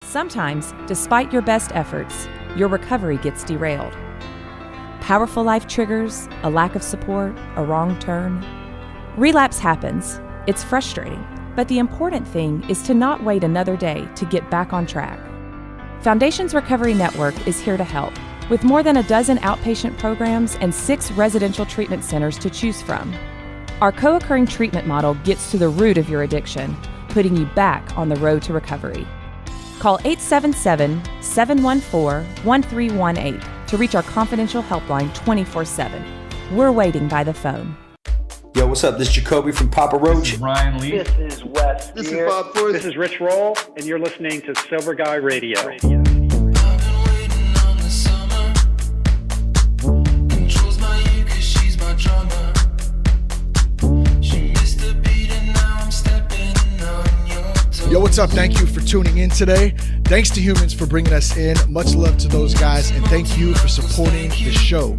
Sometimes, despite your best efforts, your recovery gets derailed. Powerful life triggers, a lack of support, a wrong turn. Relapse happens. It's frustrating, but the important thing is to not wait another day to get back on track. Foundation's Recovery Network is here to help, with more than a dozen outpatient programs and 6 residential treatment centers to choose from. Our co-occurring treatment model gets to the root of your addiction, putting you back on the road to recovery. Call 877-714-1318 to reach our confidential helpline 24/7. We're waiting by the phone. Yo, what's up? This is Jacoby from Papa Roach. This is Ryan Lee. This is Wes. This is Bob Ford. This is Rich Roll, and you're listening to Sober Guy Radio. Yo, what's up? Thank you for tuning in today. Thanks to Humans for bringing us in. Much love to those guys, and thank you for supporting the show.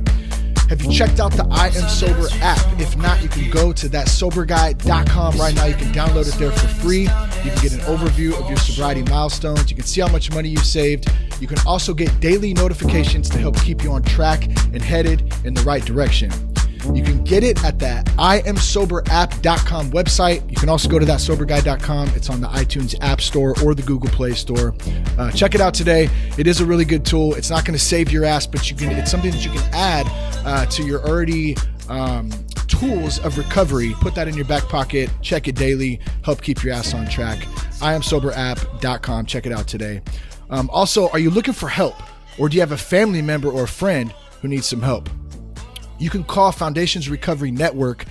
Have you checked out the I Am Sober app? If not, you can go to thatsoberguy.com right now. You can download it there for free. You can get an overview of your sobriety milestones. You can see how much money you saved. You can also get daily notifications to help keep you on track and headed in the right direction. You can get it at the IamSoberApp.com website. You can also go to thatsoberguy.com. It's on the iTunes App Store or the Google Play Store. Check it out today. It is a really good tool. It's not going to save your ass, but it's something that you can add to your already tools of recovery. Put that in your back pocket. Check it daily. Help keep your ass on track. IamSoberApp.com. Check it out today. Also, are you looking for help? Or do you have a family member or a friend who needs some help? You can call Foundation's Recovery Network.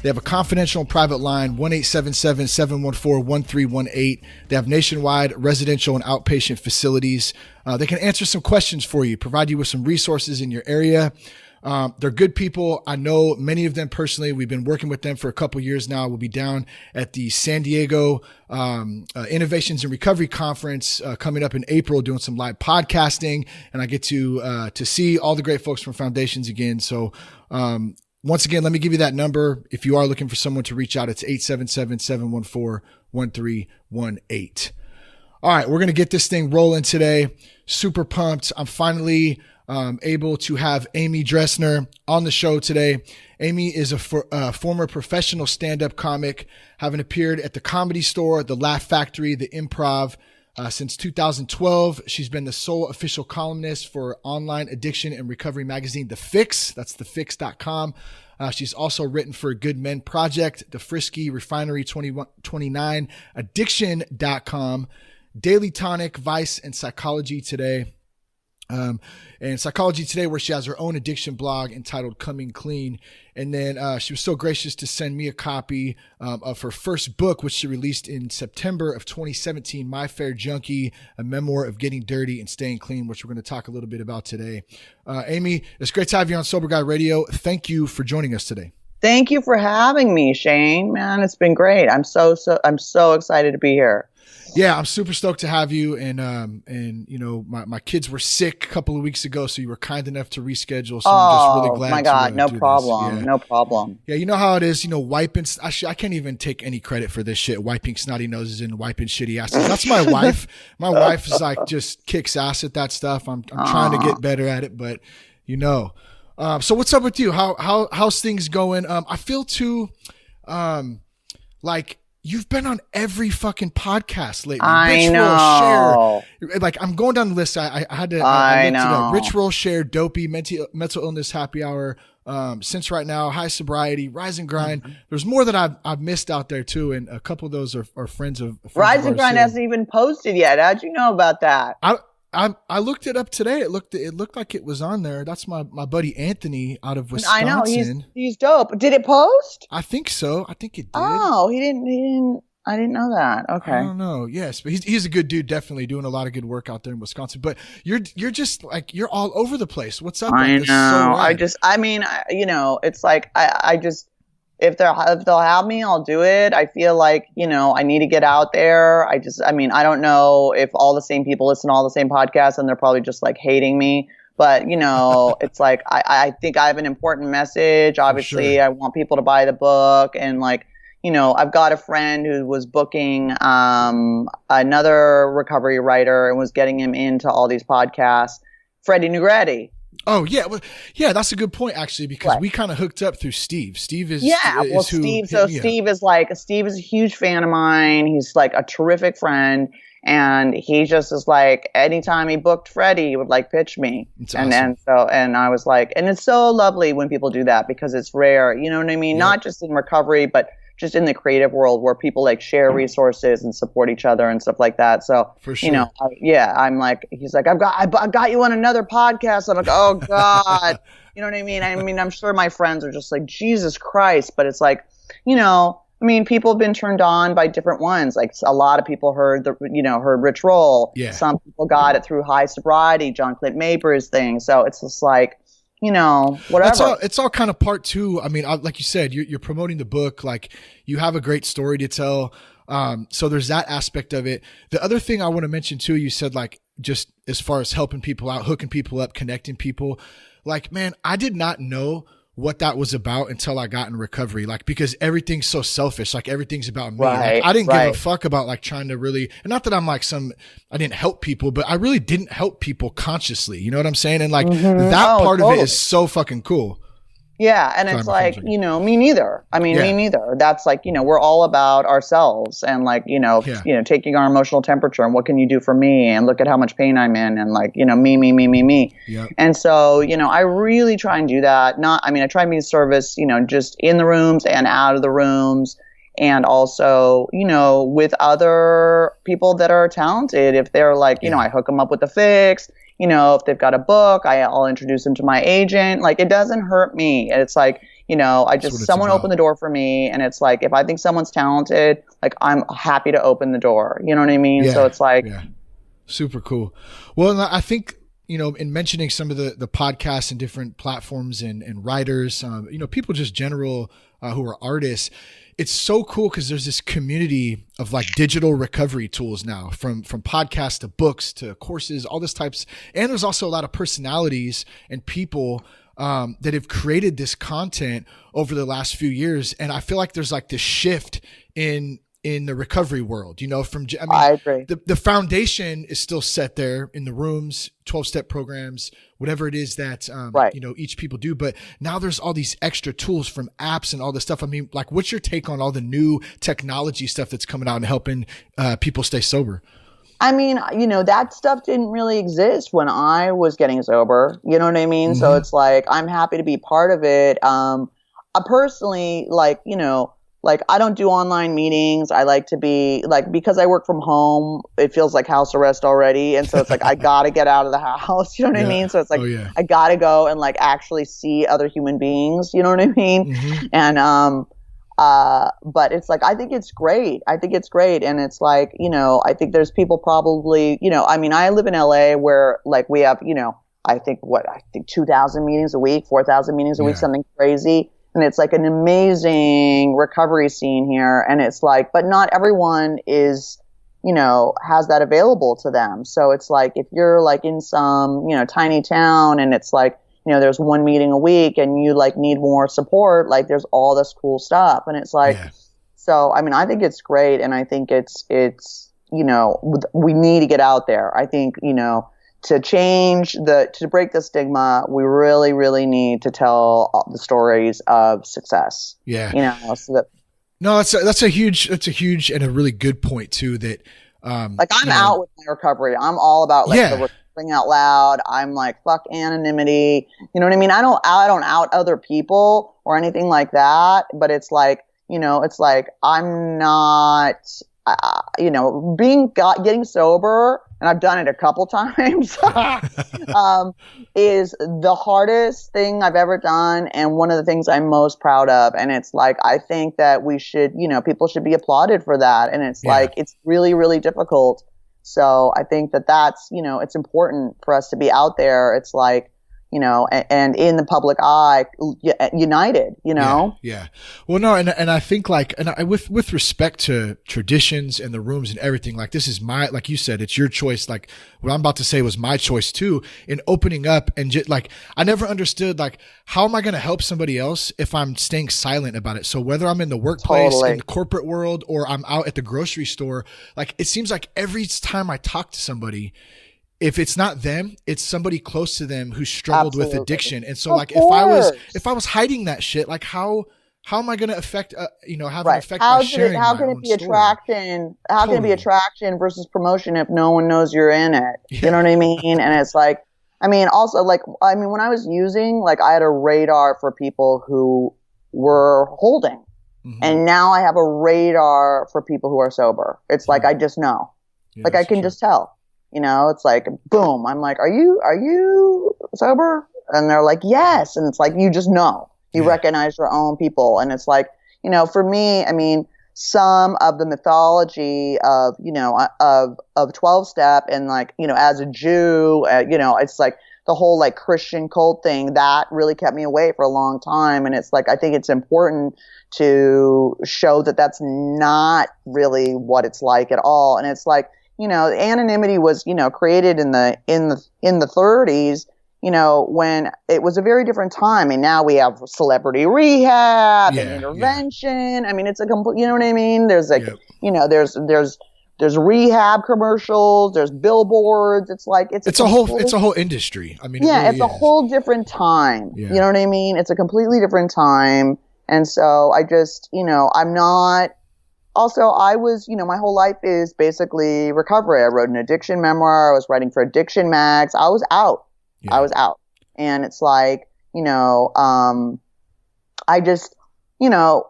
They have a confidential and private line, 1-877-714-1318. They have nationwide residential and outpatient facilities. They can answer some questions for you, provide you with some resources in your area. They're good people. I know many of them personally. We've been working with them for a couple years now. We'll be down at the San Diego Innovations in Recovery Conference coming up in April, doing some live podcasting, and I get to see all the great folks from Foundations again. So once again, let me give you that number. If you are looking for someone to reach out, it's 877-714-1318. All right, we're going to get this thing rolling today. Super pumped. I'm finally able to have Amy Dresner on the show today. Amy is a former professional stand-up comic, having appeared at the Comedy Store, the Laugh Factory, the Improv. Since 2012, she's been the sole official columnist for online addiction and recovery magazine, The Fix. That's thefix.com. She's also written for Good Men Project, the Frisky, Refinery 2029, addiction.com, Daily Tonic, Vice, and Psychology Today. And Psychology Today, where she has her own addiction blog entitled Coming Clean. And then she was so gracious to send me a copy of her first book, which she released in September of 2017, My Fair Junkie, a memoir of getting dirty and staying clean, which we're going to talk a little bit about today. Amy, it's great to have you on Sober Guy Radio. Thank you for joining us today. Thank you for having me, Shane. Man, it's been great. I'm so excited to be here. Yeah, I'm super stoked to have you. And you know, my kids were sick a couple of weeks ago, so you were kind enough to reschedule. So I'm just really glad. Oh my God, no problem. Yeah. No problem. Yeah, you know how it is, you know, wiping. I can't even take any credit for this shit. Wiping snotty noses and wiping shitty asses. That's my wife. My wife is like just kicks ass at that stuff. I'm trying to get better at it, but you know. So what's up with you? How's things going? I feel too, like. You've been on every fucking podcast lately. I know. Rich Roll, Share. Like, I'm going down the list. I had to. I know. Rich Roll, Share, Dopey, Mental Illness Happy Hour, Since Right Now, High Sobriety, Rise and Grind. Mm-hmm. There's more that I've missed out there too, and a couple of those are friends of. Rise and Grind hasn't even posted yet. How'd you know about that? I looked it up today. It looked like it was on there. That's my buddy Anthony out of Wisconsin. I know he's dope. Did it post? I think so. I think it did. Oh, he didn't. I didn't know that. Okay. I don't know. Yes, but he's a good dude. Definitely doing a lot of good work out there in Wisconsin. But you're just like you're all over the place. What's up? I know. You know, it's like I just. If they'll have me, I'll do it. I feel like, you know, I need to get out there. I don't know if all the same people listen to all the same podcasts and they're probably just like hating me. But, you know, it's like, I think I have an important message. Obviously, sure. I want people to buy the book and like, I've got a friend who was booking another recovery writer and was getting him into all these podcasts, Freddie Negretti. Oh yeah, well, yeah, that's a good point actually, because we kind of hooked up through Steve. Steve is Steve is a huge fan of mine. He's like a terrific friend, and he just is like, anytime he booked Freddie, he would like pitch me. It's and awesome. and I was like, and it's so lovely when people do that because it's rare. You know what I mean? Yep. Not just in recovery, but just in the creative world where people like share resources and support each other and stuff like that. So, for sure. I'm like, he's like, I got you on another podcast. I'm like, oh God, you know what I mean? I mean, I'm sure my friends are just like, Jesus Christ. But it's like, people have been turned on by different ones. Like a lot of people heard Rich Roll. Yeah. Some people got it through High Sobriety, John Clint Maber's thing. So it's just like, whatever. It's all kind of part two. I mean, like you said, you're promoting the book. Like you have a great story to tell. So there's that aspect of it. The other thing I want to mention too, you said like, just as far as helping people out, hooking people up, connecting people. Like, man, I did not know what that was about until I got in recovery. Like, because everything's so selfish. Like everything's about me. Right, like, I didn't give a fuck about like trying to really, and not that I'm like I didn't help people, but I really didn't help people consciously. You know what I'm saying? And like that part of it is so fucking cool. Yeah. And it's like, me neither. Me neither. That's like, we're all about ourselves and like, taking our emotional temperature and what can you do for me? And look at how much pain I'm in and like, me. Yep. And so, I really try and do that. I try and be of service, just in the rooms and out of the rooms. And also, with other people that are talented, if they're like, I hook them up with the fix. If they've got a book, I'll introduce them to my agent. Like, it doesn't hurt me. It's like, someone opened the door for me. And it's like, if I think someone's talented, like, I'm happy to open the door. You know what I mean? Yeah, so it's like. Yeah. Super cool. Well, I think, in mentioning some of the podcasts and different platforms and writers, people just general who are artists, it's so cool because there's this community of like digital recovery tools now, from podcasts to books to courses, all this types. And there's also a lot of personalities and people that have created this content over the last few years. And I feel like there's like this shift in the recovery world, I agree. The foundation is still set there in the rooms, 12-step programs, whatever it is that, each people do. But now there's all these extra tools from apps and all this stuff. I mean, like, what's your take on all the new technology stuff that's coming out and helping people stay sober? I mean, that stuff didn't really exist when I was getting sober. You know what I mean? Mm-hmm. So it's like, I'm happy to be part of it. I personally, like, I don't do online meetings. I like to be like, because I work from home, it feels like house arrest already. And so it's like, I got to get out of the house. You know what I mean? So it's like, I got to go and like actually see other human beings. You know what I mean? Mm-hmm. And, but it's like, I think it's great. And it's like, I think there's people probably, I live in LA where like we have, I think 2,000 meetings a week, 4,000 meetings a week, something crazy. And it's like an amazing recovery scene here. And it's like, but not everyone is, has that available to them. So it's like, if you're like in some, tiny town and it's like, there's one meeting a week and you like need more support, like there's all this cool stuff. And it's like, so, I think it's great. And I think it's, we need to get out there. I think, to break the stigma, we really, really need to tell the stories of success. Yeah. So that. No, that's a huge and a really good point too. That, like I'm out with my recovery. I'm all about like the recovering out loud. I'm like, fuck anonymity. You know what I mean? I don't out other people or anything like that. But it's like, it's like I'm not. Getting sober, and I've done it a couple times, is the hardest thing I've ever done. And one of the things I'm most proud of. And it's like, I think that we should, people should be applauded for that. And it's like, it's really, really difficult. So I think that that's, it's important for us to be out there. It's like, you know, and in the public eye, united, you know? Yeah. Well, no, and I think like, and I, with respect to traditions and the rooms and everything, like this is my, like you said, it's your choice. Like what I'm about to say was my choice too, in opening up and just like, I never understood like, how am I going to help somebody else if I'm staying silent about it? So whether I'm in the workplace, in the corporate world, or I'm out at the grocery store, like it seems like every time I talk to somebody, if it's not them, it's somebody close to them who struggled with addiction. And so like, if I was hiding that shit, like how am I going to affect, you know, have an effect by sharing my own story? How can it be attraction versus promotion if no one knows you're in it? Yeah. You know what I mean? And it's like, I mean, also like, I mean, when I was using, like I had a radar for people who were holding, and now I have a radar for people who are sober. It's like, I just know, like I can just tell. You know, it's like, boom. I'm like, are you sober? And they're like, yes. And it's like, you just know, you recognize your own people. And it's like, you know, for me, I mean, some of the mythology of, you know, of 12-step and like, you know, as a Jew, you know, it's like the whole like Christian cult thing that really kept me away for a long time. And it's like, I think it's important to show that that's not really what it's like at all. And it's like, you know, anonymity was, you know, created in the 30s, you know, when it was a very different time. And now we have celebrity rehab and intervention. I mean, it's a complete, you know what I mean? There's like, you know, there's rehab commercials, there's billboards. It's like, it's a whole industry. I mean, it's a whole different time. Yeah. You know what I mean? It's a completely different time. And so I just, you know, also, I was, you know, my whole life is basically recovery. I wrote an addiction memoir. I was writing for addiction mags. I was out. Yeah. I was out. And it's like, you know, I just, you know,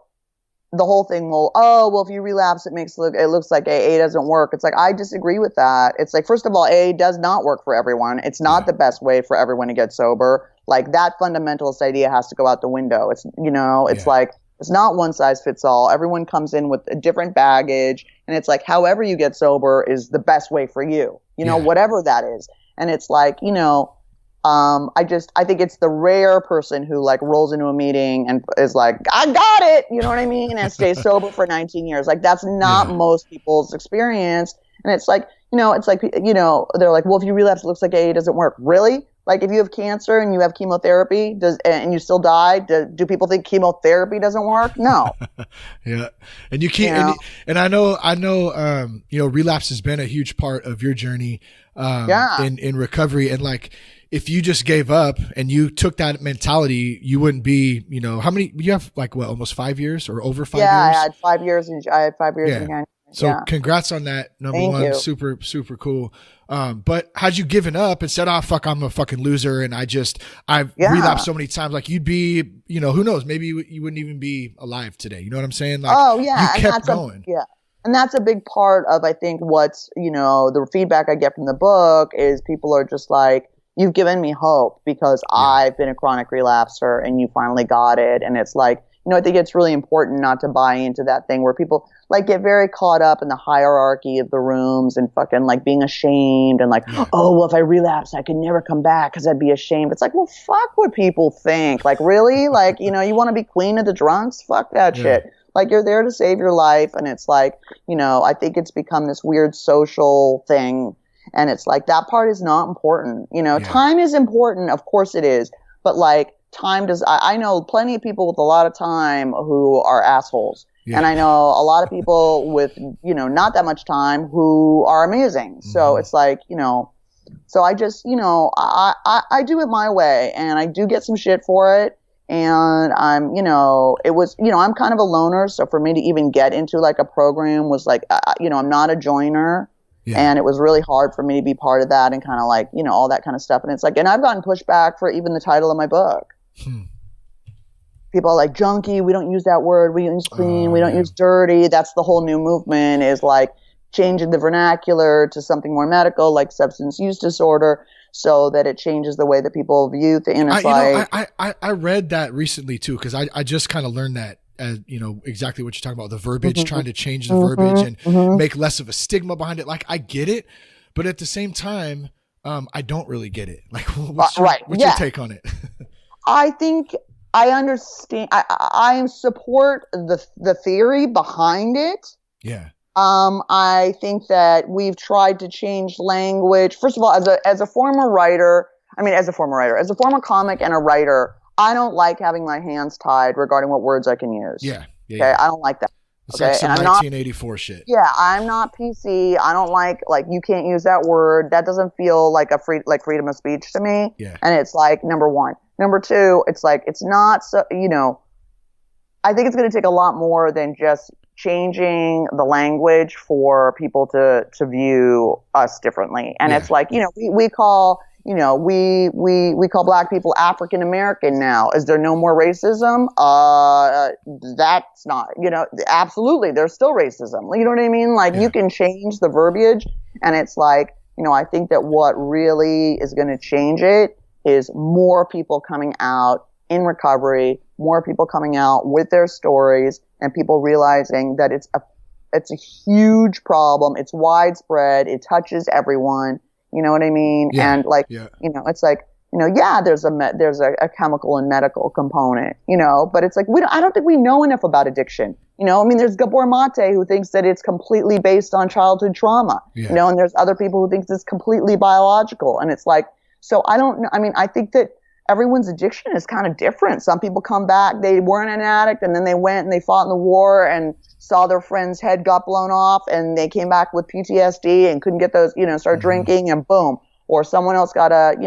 the whole thing, well, if you relapse, it looks like AA doesn't work. It's like, I disagree with that. It's like, first of all, AA does not work for everyone. It's not the best way for everyone to get sober. Like that fundamentalist idea has to go out the window. It's, you know, it's like, it's not one size fits all. Everyone comes in with a different baggage. And it's like, however you get sober is the best way for you, you know, whatever that is. And it's like, you know, I think it's the rare person who like rolls into a meeting and is like, I got it. You know what I mean? And stays sober for 19 years. Like that's not most people's experience. And it's like, you know, they're like, well, if you relapse, it looks like AA doesn't work. Really? Like if you have cancer and you have chemotherapy, and you still die, do people think chemotherapy doesn't work? No. Yeah. And you can't, and I know, you know, relapse has been a huge part of your journey, in recovery. And like, if you just gave up and you took that mentality, you wouldn't be, you know, how many, you have like what, almost 5 years or over 5 years? Yeah, I had 5 years in January. So congrats on that. Number one, super, super cool. But had you given up and said, oh, fuck, I'm a fucking loser. And I've relapsed so many times, like you'd be, you know, who knows, maybe you wouldn't even be alive today. You know what I'm saying? Like, you kept going. And that's a big part of, I think, what's, you know, the feedback I get from the book is people are just like, you've given me hope because I've been a chronic relapser and you finally got it. And it's like, you know, I think it's really important not to buy into that thing where people like get very caught up in the hierarchy of the rooms and fucking like being ashamed and like, oh, well, if I relapse, I could never come back because I'd be ashamed. It's like, well, fuck what people think. Like, really? Like, you know, you want to be queen of the drunks? Fuck that shit. Like, you're there to save your life. And it's like, you know, I think it's become this weird social thing. And it's like, that part is not important. You know, time is important. Of course it is. But like, time does, I know plenty of people with a lot of time who are assholes. And I know a lot of people with, you know, not that much time who are amazing. So it's like, you know, so I just, you know, I do it my way and I do get some shit for it. And I'm, you know, it was, you know, I'm kind of a loner. So for me to even get into like a program was like, you know, I'm not a joiner. And it was really hard for me to be part of that and kind of like, you know, all that kind of stuff. And it's like, and I've gotten pushback for even the title of my book. People are like, junkie, we don't use that word. We use clean. We don't use dirty. That's the whole new movement is like changing the vernacular to something more medical, like substance use disorder, so that it changes the way that people view things. And it's I read that recently too, because I just kind of learned that, as you know, exactly what you're talking about, the verbiage, trying to change the verbiage and make less of a stigma behind it. Like, I get it. But at the same time, I don't really get it. Like, what's your take on it? I think I understand. I support the theory behind it. Yeah. I think that we've tried to change language. First of all, as a former comic and a writer, I don't like having my hands tied regarding what words I can use. Yeah. Okay. I don't like that. It's like some 1984 shit. Yeah, I'm not PC. I don't like you can't use that word. That doesn't feel like freedom of speech to me. Yeah. And it's like, number one. Number two, it's like, it's not so, I think it's going to take a lot more than just changing the language for people to view us differently. And it's like, we call black people African American now. Is there no more racism? That's not, absolutely. There's still racism. You know what I mean? Like, you can change the verbiage, and it's like, I think that what really is going to change it is more people coming out in recovery, more people coming out with their stories, and people realizing that it's a huge problem. It's widespread. It touches everyone. You know what I mean? Yeah. And it's like, there's a chemical and medical component, but it's like, I don't think we know enough about addiction. There's Gabor Mate who thinks that it's completely based on childhood trauma, and there's other people who think it's completely biological. And it's like, so I don't know. I think that everyone's addiction is kind of different. Some people come back, they weren't an addict, and then they went and they fought in the war and saw their friend's head got blown off, and they came back with PTSD and couldn't get those, started drinking, and boom. Or someone else got had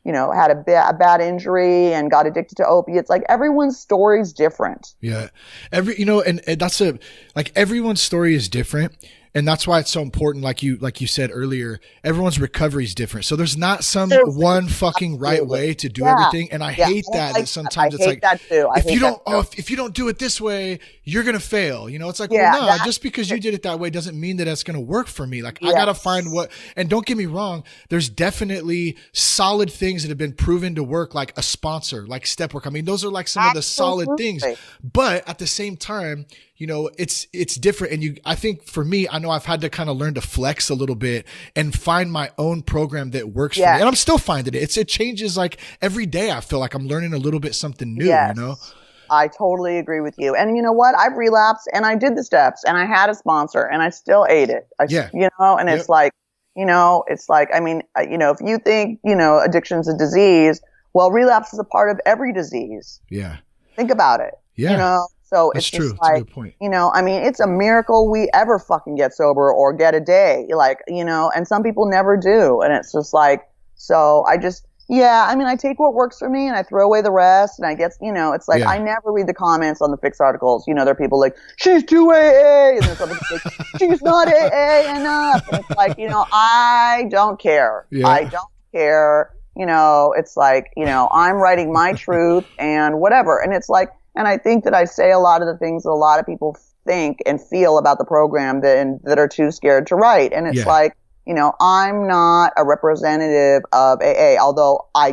a bad injury and got addicted to opiates. Like, everyone's story is different. Yeah. And that's everyone's story is different. And that's why it's so important. Like you said earlier, everyone's recovery is different. So there's not some one fucking right way to do everything. And I hate that sometimes it's like, that too. If you don't do it this way, you're going to fail. It's like, just because you did it that way doesn't mean that that's going to work for me. Like, I got to find and don't get me wrong, there's definitely solid things that have been proven to work, like a sponsor, like step work. Those are like some of the solid things, but at the same time, it's different. And I think for me, I know I've had to kind of learn to flex a little bit and find my own program that works for me. And I'm still finding it. It changes like every day. I feel like I'm learning a little bit something new, I totally agree with you. And you know what? I've relapsed and I did the steps and I had a sponsor and I still ate it. It's like, if you think, addiction's a disease, well, relapse is a part of every disease. Yeah. Think about it. Yeah. So that's it's true. Just like, that's a good point. It's a miracle we ever fucking get sober or get a day, and some people never do. And it's just like, so I take what works for me and I throw away the rest. And I guess, it's like, I never read the comments on the Fix articles. There are people like, she's too AA. And then somebody like, she's not AA enough. And it's like, I don't care. Yeah. I don't care. It's like, I'm writing my truth and whatever. And it's like, and I think that I say a lot of the things that a lot of people think and feel about the program that are too scared to write. And it's like, I'm not a representative of AA, although I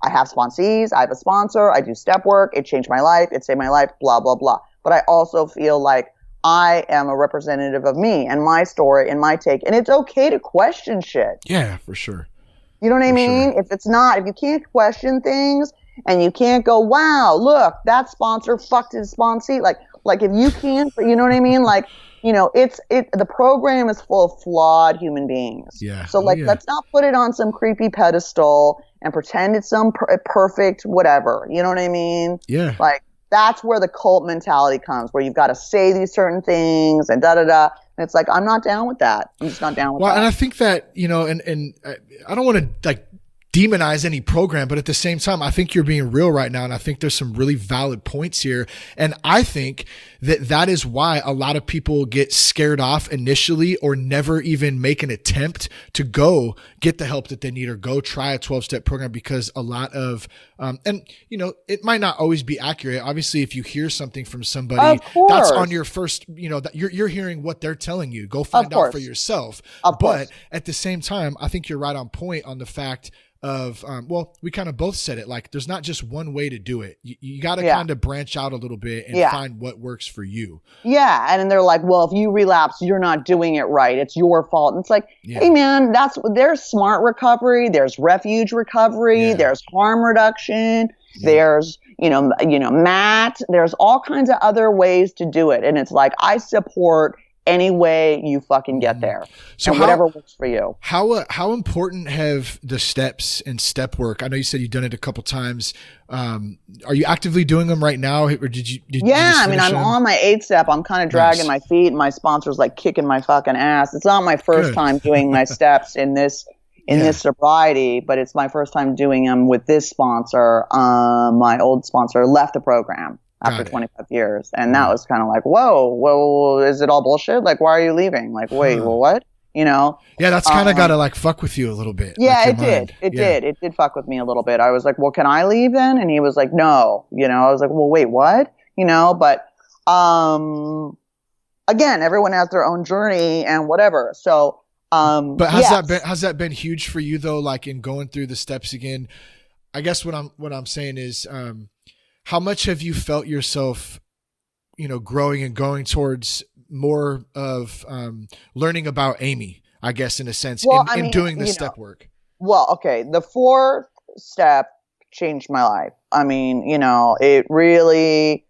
have sponsees, I have a sponsor, I do step work, it changed my life, it saved my life, blah, blah, blah. But I also feel like I am a representative of me and my story and my take. And it's okay to question shit. Yeah, for sure. You know what I mean? Sure. If you can't question things, and you can't go, wow, look, that sponsor fucked his sponsee. Like if you can't, you know what I mean? Like, the program is full of flawed human beings. Yeah. So let's not put it on some creepy pedestal and pretend it's some perfect whatever. You know what I mean? Yeah. Like, that's where the cult mentality comes, where you've got to say these certain things and da-da-da. And it's like, I'm not down with that. I'm just not down with that. Well, and I think that, and I don't want to demonize any program, but at the same time, I think you're being real right now. And I think there's some really valid points here. And I think that is why a lot of people get scared off initially or never even make an attempt to go get the help that they need or go try a 12-step program, because a lot of, it might not always be accurate. Obviously, if you hear something from somebody that's on your first, that you're hearing what they're telling you, go find out for yourself. But at the same time, I think you're right on point on the fact of, well, we kind of both said it, like there's not just one way to do it. You got to kind of branch out a little bit and find what works for you. Yeah. And then they're like, well, if you relapse, you're not doing it right. It's your fault. And it's like, hey man, there's smart recovery. There's refuge recovery. There's harm reduction. There's, MAT. There's all kinds of other ways to do it. And it's like, I support any way you fucking get there. So whatever works for you. How important have the steps and step work? I know you said you've done it a couple times. Are you actively doing them right now, or did you I mean, I'm on my 8th step. I'm kind of dragging my feet, and my sponsor's like kicking my fucking ass. It's not my first time doing my steps in this sobriety, but it's my first time doing them with this sponsor. My old sponsor left the program after 25 years. And that was kind of like, whoa, is it all bullshit? Like, why are you leaving? Like, wait, well, what? Yeah, that's kind of got to like fuck with you a little bit. Yeah, it did. It did fuck with me a little bit. I was like, well, can I leave then? And he was like, no. I was like, well, wait, what? But again, everyone has their own journey and whatever. So, but has that been huge for you though? Like in going through the steps again, I guess what I'm saying is, how much have you felt yourself, growing and going towards more of learning about Amy, I guess, in a sense, in doing the step work? Well, okay. The 4th step changed my life. I mean, it really,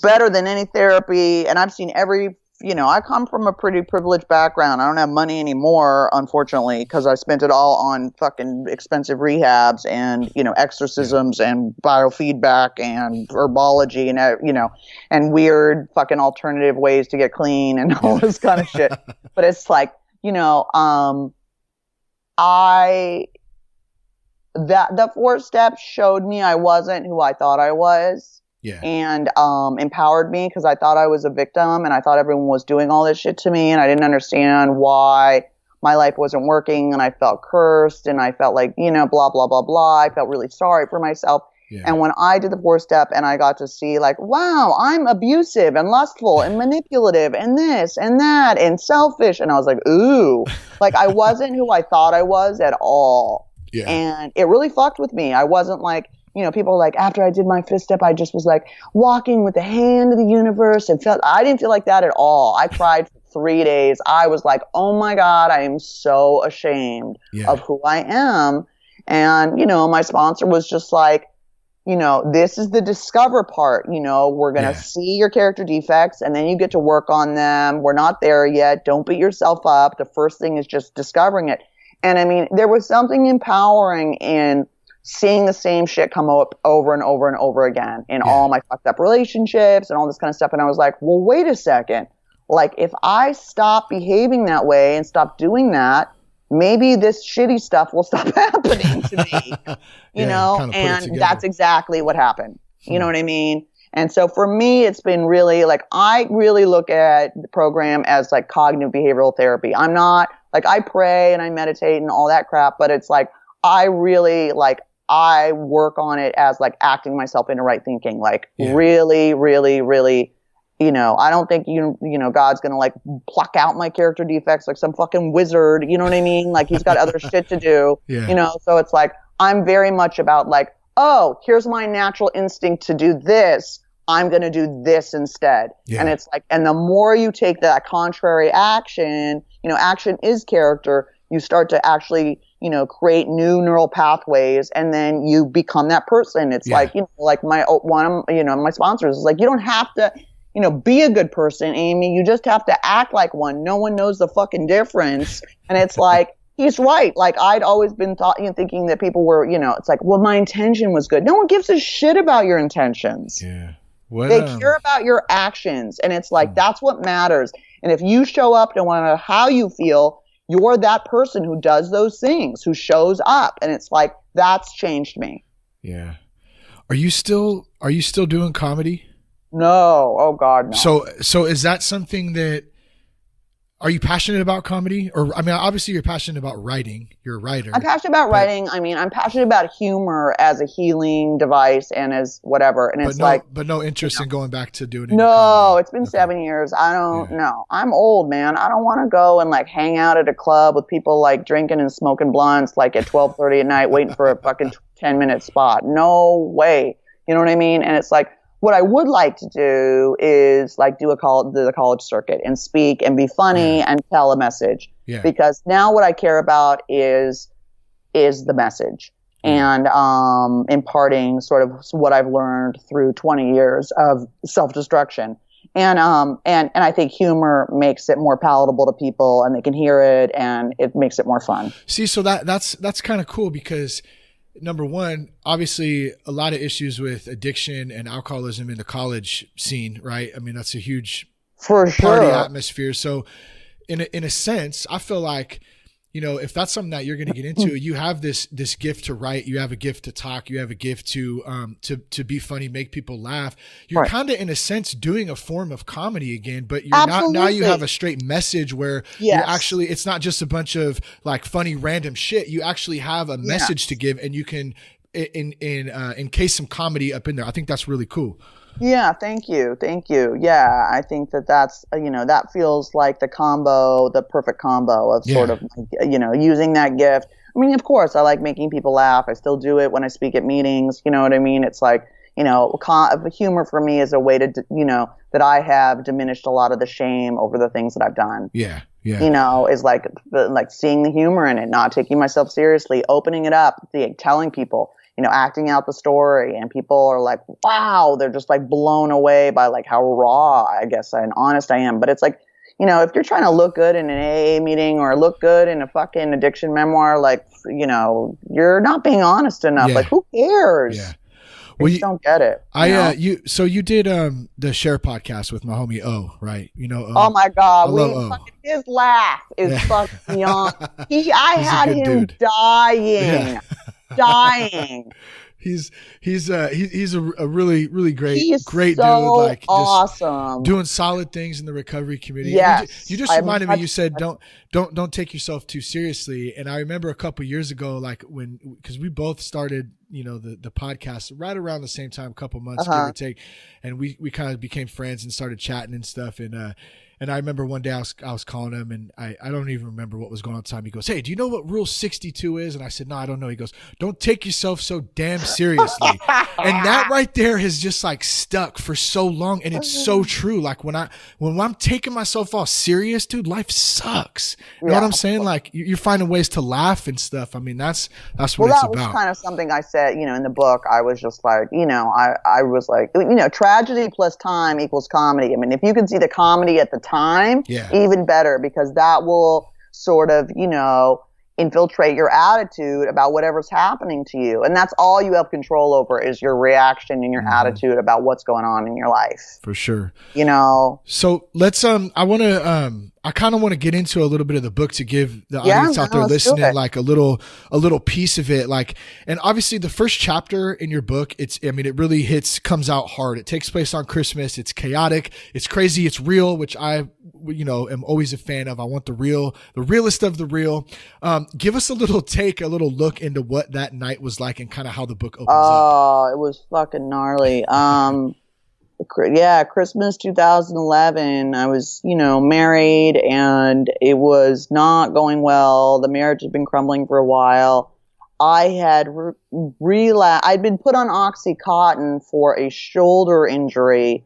better than any therapy. And I've seen every, I come from a pretty privileged background. I don't have money anymore, unfortunately, because I spent it all on fucking expensive rehabs and, exorcisms and biofeedback and herbology and, and weird fucking alternative ways to get clean and all this kind of shit. But it's like, the 4th step showed me I wasn't who I thought I was. And empowered me because I thought I was a victim and I thought everyone was doing all this shit to me and I didn't understand why my life wasn't working and I felt cursed and I felt like, blah, blah, blah, blah. I felt really sorry for myself. And when I did the 4th step and I got to see like, wow, I'm abusive and lustful and manipulative and this and that and selfish. And I was like, ooh, like I wasn't who I thought I was at all. And it really fucked with me. I wasn't like, people are like, after I did my 5th step, I just was like walking with the hand of the universe and I didn't feel like that at all. I cried for 3 days. I was like, oh my God, I am so ashamed of who I am. And, my sponsor was just like, this is the discover part, we're going to see your character defects and then you get to work on them. We're not there yet. Don't beat yourself up. The first thing is just discovering it. And I mean, there was something empowering in seeing the same shit come up over and over and over again in all my fucked up relationships and all this kind of stuff. And I was like, well, wait a second. Like, if I stop behaving that way and stop doing that, maybe this shitty stuff will stop happening to me, and that's exactly what happened. You know what I mean? And so for me, it's been really like, I really look at the program as like cognitive behavioral therapy. I'm not like, I pray and I meditate and all that crap, but it's like, I really like, I work on it as like acting myself into right thinking, like really, really, really, I don't think God's going to like pluck out my character defects like some fucking wizard. You know what I mean? Like he's got other shit to do, so it's like, I'm very much about like, oh, here's my natural instinct to do this. I'm going to do this instead. And it's like, and the more you take that contrary action, action is character. You start to actually, create new neural pathways and then you become that person. It's like, like my sponsors is like, you don't have to, be a good person, Amy. You just have to act like one. No one knows the fucking difference. And it's like, he's right. Like I'd always been thinking that people were, it's like, well, my intention was good. No one gives a shit about your intentions. They care about your actions. And it's like, that's what matters. And if you show up no matter how you feel, you're that person who does those things, who shows up. And it's like, that's changed me. Yeah. Are you still doing comedy? No. Oh God, no. So is that something that, Are you passionate about comedy? Or, I mean, obviously you're passionate about writing. You're a writer. I'm passionate about writing. I mean, I'm passionate about humor as a healing device and as whatever. And it's but no interest in going back to doing it. No, it's been 7 years. I don't know. I'm old, man. I don't want to go and like hang out at a club with people like drinking and smoking blunts like at 12:30 at night waiting for a fucking 10-minute spot. No way. You know what I mean? And it's like, what I would like to do is like do the college circuit and speak and be funny and tell a message. Yeah. Because now what I care about is the message and imparting sort of what I've learned through 20 years of self-destruction. And I think humor makes it more palatable to people and they can hear it and it makes it more fun. See, so that's kind of cool because number one, obviously a lot of issues with addiction and alcoholism in the college scene, right? I mean, that's a huge party atmosphere. So in a sense, I feel like, you know, if that's something that you're going to get into, you have this gift to write, you have a gift to talk, you have a gift to be funny, make people laugh. You're kind of in a sense doing a form of comedy again, but you're now you have a straight message where you're actually, it's not just a bunch of like funny random shit. You actually have a message to give and you can encase some comedy up in there. I think that's really cool. Yeah, thank you. Yeah, I think that's, that feels like the perfect combo of sort of, using that gift. I mean, of course, I like making people laugh. I still do it when I speak at meetings. You know what I mean? It's like, humor for me is a way to, that I have diminished a lot of the shame over the things that I've done. Yeah. Yeah. Is like seeing the humor in it, not taking myself seriously, opening it up, telling people, acting out the story, and people are like, wow, they're just like blown away by like how raw, I guess, and honest I am. But it's like, if you're trying to look good in an AA meeting or look good in a fucking addiction memoir, like, you're not being honest enough. Like, who cares? Yeah. Well, you don't get it. You did the Share podcast with my homie O, right? Oh my God, his laugh is fucking beyond. I had him dude. Dying. He's a really great so dude, like awesome, just doing solid things in the recovery community. Yes. You just reminded me. You said don't take yourself too seriously. And I remember a couple years ago, like because we both started the podcast right around the same time, a couple months give or take, and we kind of became friends and started chatting and stuff. And I remember one day I was calling him, and I don't even remember what was going on at the time. He goes, "Hey, do you know what Rule 62 is?" And I said, "No, I don't know." He goes, "Don't take yourself so damn seriously." And that right there has just like stuck for so long, and it's so true. Like when I'm taking myself all serious, dude, life sucks. You know what I'm saying? Like you're finding ways to laugh and stuff. I mean, that's what it's about. That was kind of something I said, in the book. I was just like, I was like, tragedy plus time equals comedy. I mean, if you can see the comedy at the time, even better, because that will sort of, infiltrate your attitude about whatever's happening to you. And that's all you have control over is your reaction and your attitude about what's going on in your life. For sure. So let's, I kind of want to get into a little bit of the book to give the audience out there listening like a little piece of it. Like, and obviously the first chapter in your book, it really comes out hard. It takes place on Christmas. It's chaotic. It's crazy. It's real, which I, am always a fan of. I want the realest of the real. Give us a little look into what that night was like and kind of how the book opens up. Oh, it was fucking gnarly. Christmas 2011, I was, married, and it was not going well. The marriage had been crumbling for a while. I had I'd been put on Oxycontin for a shoulder injury.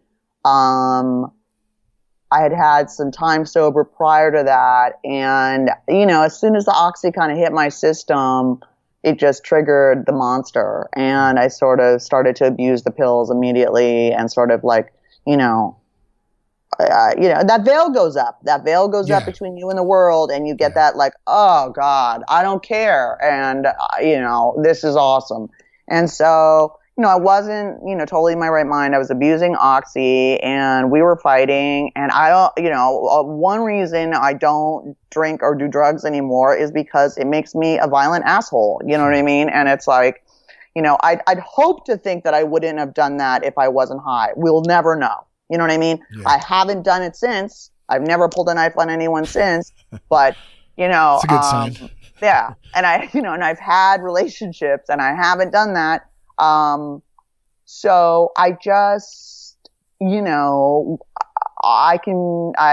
I had some time sober prior to that. And, as soon as the Oxy kind of hit my system, it just triggered the monster. And I sort of started to abuse the pills immediately and sort of like, that veil goes up. That veil goes up between you and the world. And you get that like, oh God, I don't care. And, this is awesome. And so, I wasn't, totally in my right mind. I was abusing Oxy and we were fighting. And I don't, one reason I don't drink or do drugs anymore is because it makes me a violent asshole. You know what I mean? And it's like, I'd hope to think that I wouldn't have done that if I wasn't high. We'll never know. You know what I mean? Yeah. I haven't done it since. I've never pulled a knife on anyone since, but you know, it's a good sign. Yeah. And and I've had relationships and I haven't done that. So I just, I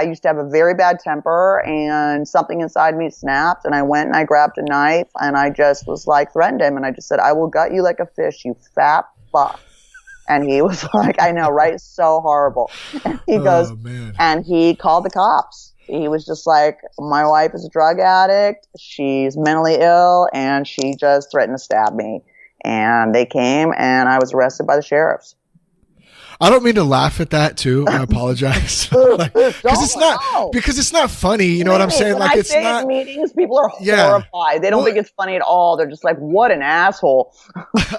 used to have a very bad temper and something inside me snapped and I went and I grabbed a knife and I just was like, threatened him. And I just said, I will gut you like a fish, you fat fuck. And he was like, I know, right? It's so horrible. And he goes, and he called the cops. He was just like, my wife is a drug addict. She's mentally ill and she just threatened to stab me. And they came and I was arrested by the sheriffs. I don't mean to laugh at that too. I apologize. Because it's not funny. You know what I'm saying? Like, it's not. In meetings, people are horrified. They don't think it's funny at all. They're just like, "What an asshole."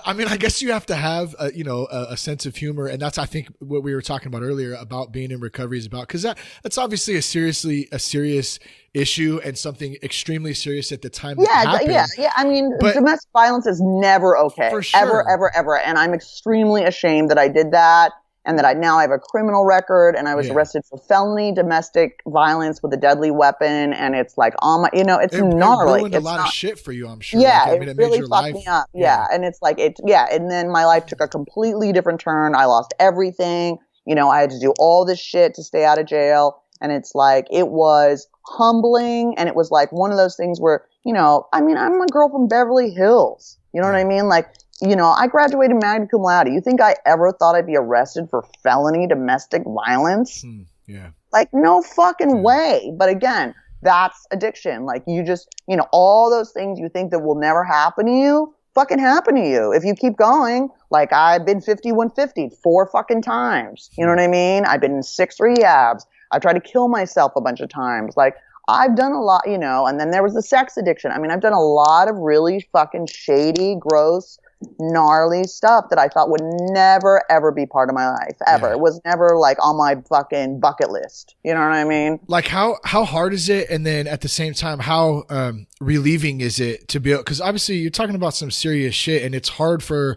I mean, I guess you have to have, a sense of humor, and that's, I think, what we were talking about earlier about being in recovery is about, because that's obviously a serious issue and something extremely serious at the time. Yeah. I mean, domestic violence is never okay, for sure. ever, and I'm extremely ashamed that I did that. And that I now have a criminal record, and I was arrested for felony domestic violence with a deadly weapon, and it's like, it's gnarly. It ruined a lot of shit for you, I'm sure. Yeah, it really fucked me up. Yeah, and it's like, and then my life took a completely different turn. I lost everything. I had to do all this shit to stay out of jail, and it's like, it was humbling, and it was like one of those things where, I'm a girl from Beverly Hills. You know what I mean? Like, I graduated magna cum laude. You think I ever thought I'd be arrested for felony domestic violence? Yeah. Like, no fucking way. But again, that's addiction. Like, you just, all those things you think that will never happen to you, fucking happen to you. If you keep going, like, I've been 5150 4 fucking times. You know what I mean? I've been in 6 rehabs. I've tried to kill myself a bunch of times. Like, I've done a lot, and then there was the sex addiction. I mean, I've done a lot of really fucking shady, gross, gnarly stuff that I thought would never ever be part of my life ever. It was never like on my fucking bucket list. You know what I mean? Like, how hard is it? And then at the same time, how relieving is it to be able, because obviously you're talking about some serious shit, and it's hard for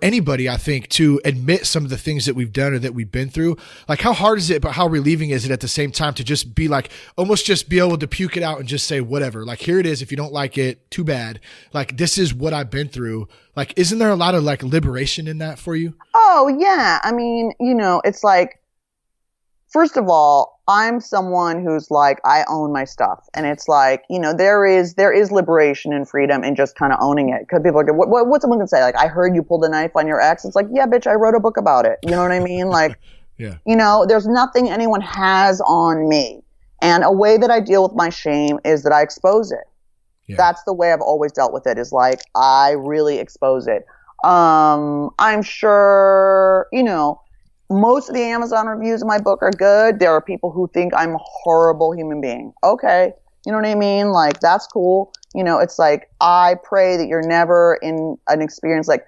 anybody, I think, to admit some of the things that we've done or that we've been through. Like, how hard is it, but how relieving is it at the same time to just be like, almost just be able to puke it out and just say whatever, like, here it is. If you don't like it, too bad. Like, this is what I've been through. Like, isn't there a lot of like liberation in that for you? Oh yeah. I mean, it's like, first of all, I'm someone who's like, I own my stuff. And it's like, there is liberation and freedom in just kind of owning it. Because people are like, what someone can say? Like, I heard you pulled a knife on your ex. It's like, yeah, bitch, I wrote a book about it. You know what I mean? Like, yeah. There's nothing anyone has on me. And a way that I deal with my shame is that I expose it. Yeah. That's the way I've always dealt with it, is like, I really expose it. I'm sure, most of the Amazon reviews of my book are good. There are people who think I'm a horrible human being. Okay. You know what I mean? Like, that's cool. It's like, I pray that you're never in an experience like,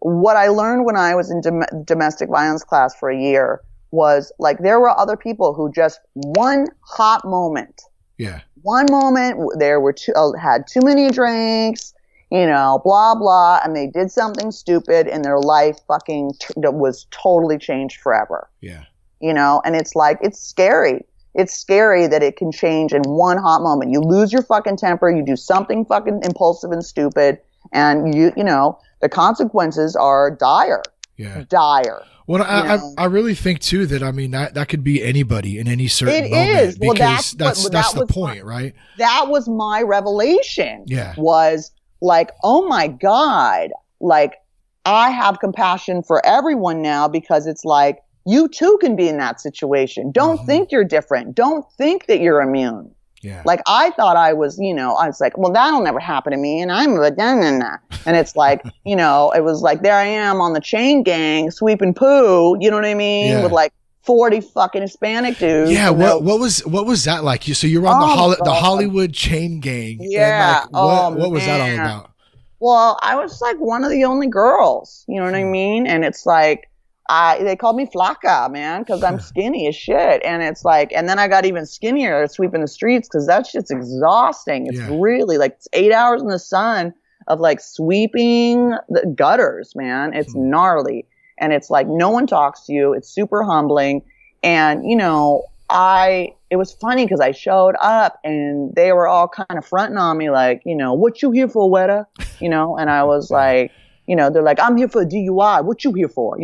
what I learned when I was in domestic violence class for a year was like, there were other people who just one hot moment. Yeah. One moment there were had too many drinks, blah, blah, and they did something stupid and their life fucking was totally changed forever. Yeah. And it's like, it's scary. It's scary that it can change in one hot moment. You lose your fucking temper, you do something fucking impulsive and stupid, and the consequences are dire. Yeah. Dire. Well, I really think too that, I mean, that could be anybody in any certain moment. It is. Well, because that's the point, right? That was my revelation. Yeah. Was like, oh my God, like, I have compassion for everyone now, because it's like, you too can be in that situation. Don't think you're different. Don't think that you're immune. Yeah. Like, I thought I was, I was like, well, that'll never happen to me. And I'm a da-na-na. And it's like, it was like, there I am on the chain gang sweeping poo, you know what I mean? Yeah. With like 40 fucking Hispanic dudes. Yeah. What was that like? So you were on the Hollywood chain gang. Yeah. And like, what was that all about? Well, I was like one of the only girls, you know what I mean? And it's like, they called me flaca, man, because I'm skinny as shit. And it's like, and then I got even skinnier sweeping the streets, because that shit's exhausting. It's really like, it's 8 hours in the sun of like sweeping the gutters, man. It's gnarly. And it's like, no one talks to you. It's super humbling. And, it was funny because I showed up and they were all kind of fronting on me like, what you here for, Weta? And I was like, they're like, I'm here for a DUI. What you here for?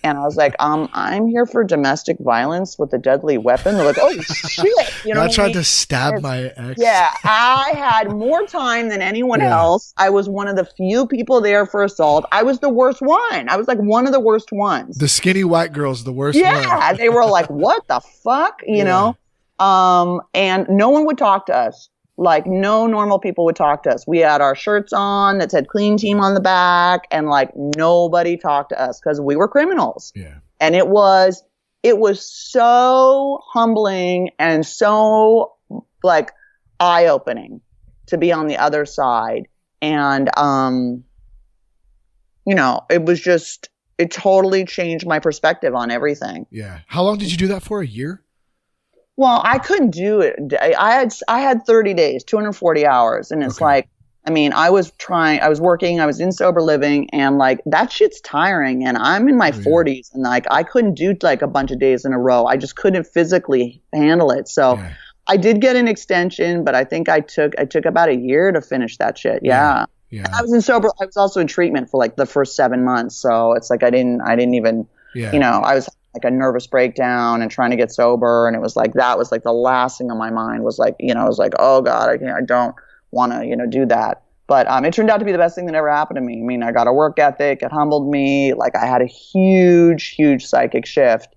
And I was like, I'm here for domestic violence with a deadly weapon. They're like, oh shit. I tried to stab my ex. Yeah, I had more time than anyone else. I was one of the few people there for assault. I was the worst one. I was like one of the worst ones. The skinny white girl's the worst one. Yeah, they were like, what the fuck? And no one would talk to us. Like no normal people would talk to us. We had our shirts on that said clean team on the back and like nobody talked to us because we were criminals. Yeah. And it was so humbling and so like eye-opening to be on the other side. And, it totally changed my perspective on everything. Yeah. How long did you do that for? A year? Well, I couldn't do it. I had 30 days, 240 hours. And it's like, I was working, I was in sober living and like that shit's tiring. And I'm in my 40s and like, I couldn't do like a bunch of days in a row. I just couldn't physically handle it. So I did get an extension, but I think I took about a year to finish that shit. Yeah. I was also in treatment for like the first 7 months. So it's like, I didn't even, I was like a nervous breakdown and trying to get sober. And it was like, that was like the last thing on my mind was like, I was like, oh God, I don't want to, do that. But it turned out to be the best thing that ever happened to me. I mean, I got a work ethic. It humbled me. Like I had a huge, huge psychic shift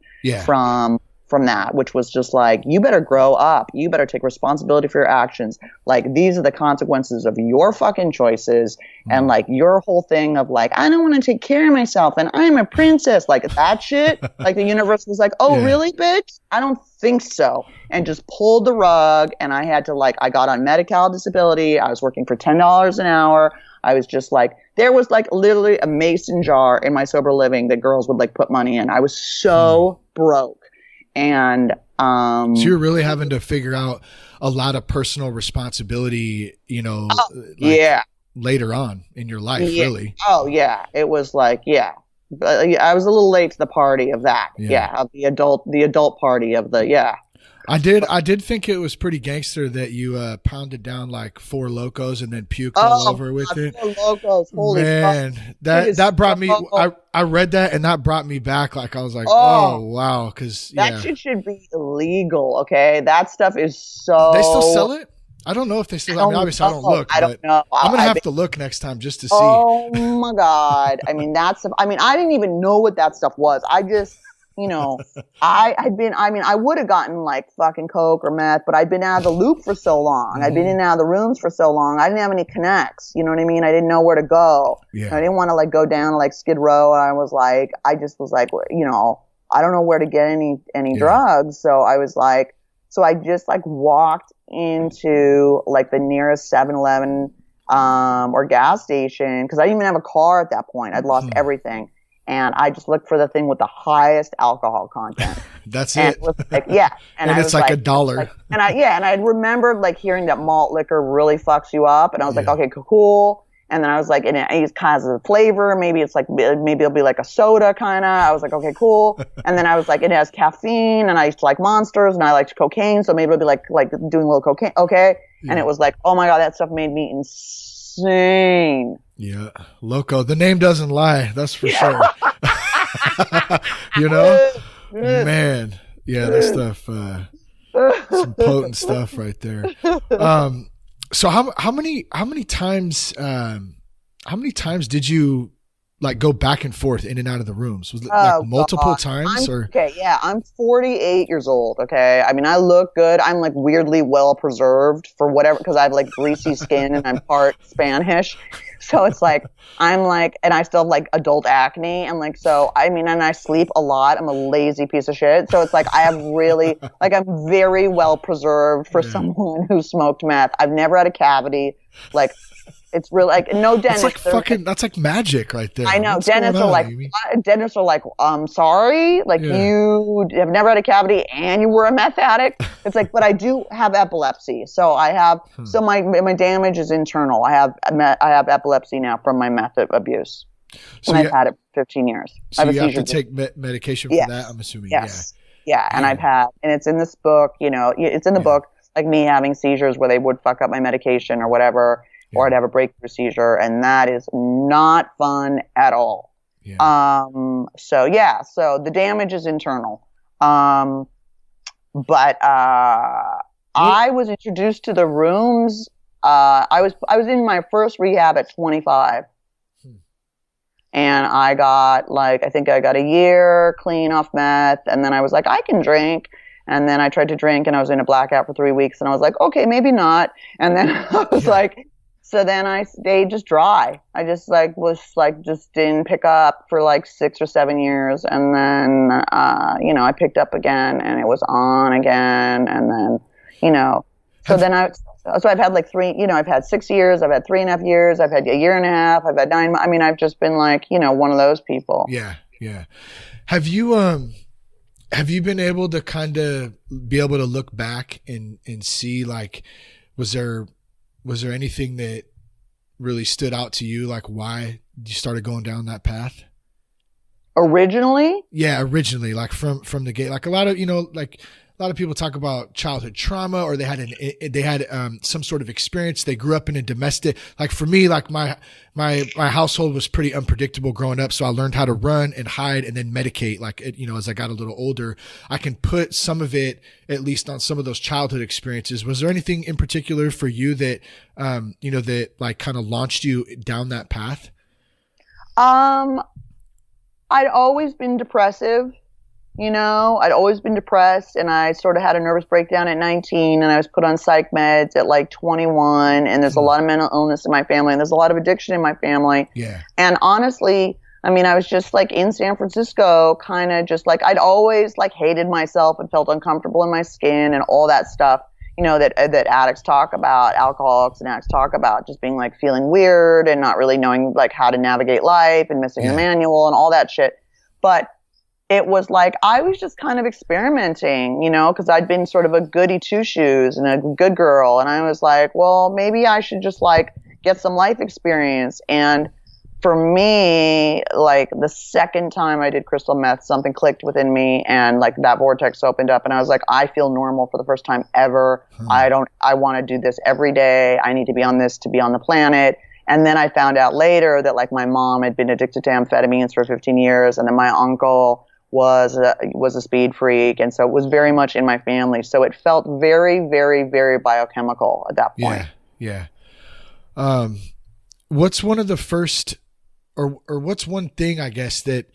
from that, which was just like, you better grow up. You better take responsibility for your actions. Like these are the consequences of your fucking choices. And like your whole thing of like, I don't want to take care of myself and I'm a princess. Like that shit, like the universe was like, oh really, bitch? I don't think so. And just pulled the rug. And I had to like, I got on Medi-Cal disability. I was working for $10 an hour. I was just like, there was like literally a mason jar in my sober living that girls would like put money in. I was so broke. And so you're really having to figure out a lot of personal responsibility, later on in your life, really. Oh yeah, it was like I was a little late to the party of that. Of the adult party of the I did think it was pretty gangster that you pounded down like 4 Locos and then puked all over with it. 4 Locos, holy man, fuck. that brought me. I read that and that brought me back. Like I was like, oh wow, because that shit should be illegal. Okay, that stuff is so. They still sell it? I don't know if they still. I mean, obviously I don't look. I don't know. I'm gonna have to look next time just to see. Oh my god! I mean, that stuff. I mean, I didn't even know what that stuff was. I just. I would have gotten like fucking coke or meth, but I'd been out of the loop for so long. I'd been in and out of the rooms for so long. I didn't have any connects. You know what I mean? I didn't know where to go. Yeah. I didn't want to like go down to like Skid Row. And I just was like, I don't know where to get any drugs. So I was like, I just like walked into like the nearest 7-Eleven, or gas station. Cause I didn't even have a car at that point. I'd lost everything. And I just looked for the thing with the highest alcohol content. That's and it. it was like, yeah. And it's like $1. And I remembered like hearing that malt liquor really fucks you up. And I was like, okay, cool. And then I was like, and it kind of flavor. Maybe it's like, maybe it'll be like a soda kind of. I was like, okay, cool. And then I was like, it has caffeine and I used to like Monsters and I liked cocaine. So maybe it'll be like doing a little cocaine. Okay. Yeah. And it was like, oh my God, that stuff made me insane. Yeah. Loco. The name doesn't lie. That's for sure. Man. Yeah, that stuff, some potent stuff right there. So how many times did you like go back and forth in and out of the rooms? Was it like multiple times or? Okay. Yeah. I'm 48 years old. Okay. I mean, I look good. I'm like weirdly well preserved for whatever, cause I have like greasy skin and I'm part Spanish. So it's like, I'm like, and I still have like adult acne. And like, so, I mean, and I sleep a lot. I'm a lazy piece of shit. So it's like, I have really, like, I'm very well preserved for someone who smoked meth. I've never had a cavity. Like, it's really like, no dentist. That's like fucking, that's like magic right there. I know. Dentists are like, sorry. Like you have never had a cavity and you were a meth addict. It's like, but I do have epilepsy. So I have, so my damage is internal. I have epilepsy now from my meth abuse. So and I've had it for 15 years. So you have to take medication for that, I'm assuming. Yes. Yeah. And and it's in this book, it's in the book, like me having seizures where they would fuck up my medication or whatever, or I'd have a breakthrough seizure. And that is not fun at all. Yeah. So the damage is internal. But I was introduced to the rooms. I was in my first rehab at 25. And I got I think I got a year clean off meth. And then I was like, I can drink. And then I tried to drink and I was in a blackout for 3 weeks. And I was like, okay, maybe not. And then I was so then I stayed just dry. I just just didn't pick up for 6 or 7 years. And then, I picked up again and it was on again. And then, so then so I've had I've had 6 years, I've had 3.5 years, I've had a year and a half, I've had 9. I mean, I've just been one of those people. Yeah. Yeah. Have you been able to kind of be able to look back and see, was there anything that really stood out to you? Why you started going down that path? Originally? Yeah. Originally, from the gate, a lot of people talk about childhood trauma, or they had some sort of experience. They grew up in a domestic, for me, my household was pretty unpredictable growing up. So I learned how to run and hide and then medicate. As I got a little older, I can put some of it, at least on some of those childhood experiences. Was there anything in particular for you that, that kind of launched you down that path? I'd always been depressive. I'd always been depressed, and I sort of had a nervous breakdown at 19, and I was put on psych meds at 21, and there's a lot of mental illness in my family, and there's a lot of addiction in my family. Yeah. And honestly, I was just in San Francisco, kind of just I'd always hated myself and felt uncomfortable in my skin and all that stuff, that addicts talk about, alcoholics and addicts talk about, just being feeling weird and not really knowing how to navigate life and missing the manual and all that shit. But it was I was just kind of experimenting, because I'd been sort of a goody two-shoes and a good girl. And I was like, well, maybe I should just get some life experience. And for me, the second time I did crystal meth, something clicked within me and that vortex opened up and I was like, I feel normal for the first time ever. I want to do this every day. I need to be on this to be on the planet. And then I found out later that my mom had been addicted to amphetamines for 15 years. And then my uncle was a speed freak, and so it was very much in my family. So it felt very, very, very biochemical at that point. Yeah. What's one of the first, or what's one thing, I guess, that